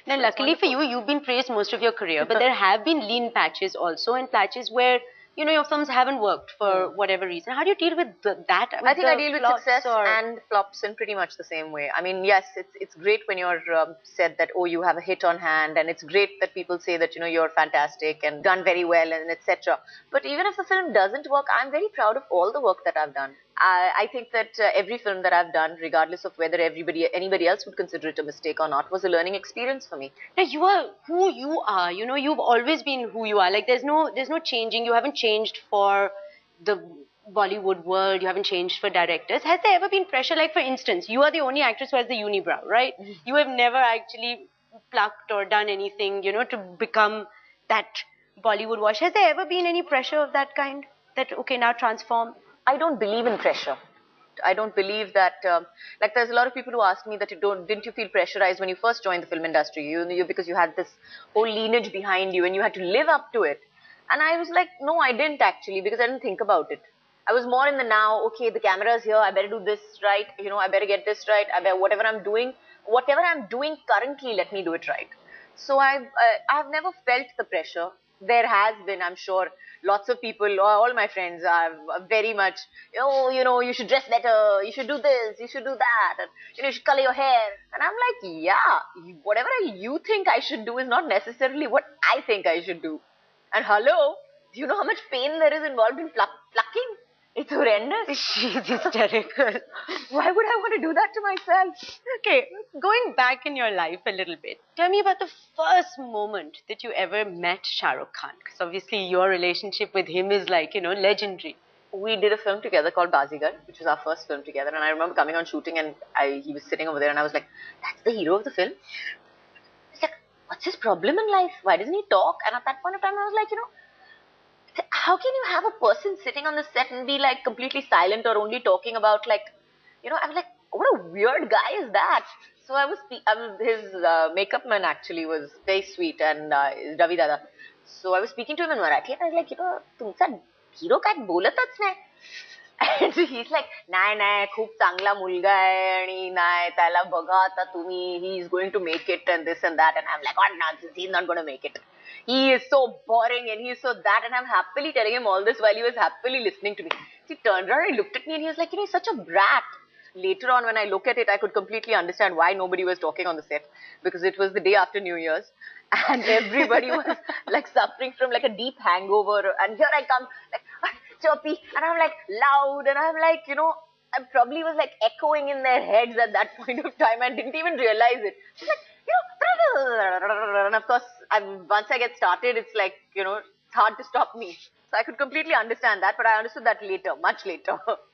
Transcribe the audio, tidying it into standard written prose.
Now, So it's luckily for wonderful. you, you've been praised most of your career, but there have been lean patches also, and patches where your films haven't worked for whatever reason. How do you deal with that, I with think I the deal with flops success or? and flops in pretty much the same way. I mean, yes, it's great when you're said that, oh, you have a hit on hand, and it's great that people say that you're fantastic and done very well and etc. But even if the film doesn't work, I'm very proud of all the work that I've done. I think that every film that I've done, regardless of whether anybody else would consider it a mistake or not, was a learning experience for me. Now you are who you are. You've always been who you are. Like there's no changing. You haven't changed for the Bollywood world. You haven't changed for directors. Has there ever been pressure? Like for instance, you are the only actress who has the unibrow, right? You have never actually plucked or done anything, to become that Bollywood wash. Has there ever been any pressure of that kind? That okay, now transform. I don't believe in pressure. I don't believe that. Like, there's a lot of people who ask me that didn't you feel pressurized when you first joined the film industry? Because you had this whole lineage behind you and you had to live up to it. And I was like, no, I didn't actually, because I didn't think about it. I was more in the now. Okay, the camera's here. I better do this right. I better get this right. Whatever I'm doing currently, let me do it right. So I've never felt the pressure. There has been, I'm sure, lots of people, all my friends are very much, oh, you should dress better, you should do this, you should do that, and you should color your hair. And I'm like, yeah, whatever you think I should do is not necessarily what I think I should do. And hello, do you know how much pain there is involved in plucking? It's horrendous. She's hysterical. Why would I want to do that to myself? Okay, going back in your life a little bit, tell me about the first moment that you ever met Shah Rukh Khan. Because obviously your relationship with him is like, legendary. We did a film together called Bazigar, which was our first film together. And I remember coming on shooting and he was sitting over there and I was like, that's the hero of the film? He's like, what's his problem in life? Why doesn't he talk? And at that point of time, I was like, how can you have a person sitting on the set and be like completely silent or only talking about like, I'm like, what a weird guy is that? So his makeup man actually was very sweet and Ravi Dada. So I was speaking to him in Marathi and I was like, तुमचा hero काय बोलतच नाही. And he's like, नाही नाही खूप चांगला मुलगा आहे आणि नाही त्याला बघा आता तुम्ही, he is going to make it and this and that. And I'm like, what nonsense, he's not going to make it. He is so boring and he is so that, and I'm happily telling him all this while he was happily listening to me. He turned around and he looked at me and he was like, he's such a brat. Later on, when I look at it, I could completely understand why nobody was talking on the set, because it was the day after New Year's and everybody was like suffering from like a deep hangover. And here I come, like chirpy, and I'm like loud, and I'm like, I probably was like echoing in their heads at that point of time and didn't even realize it. She's like, and of course, once I get started, it's like, it's hard to stop me. So I could completely understand that, but I understood that later, much later.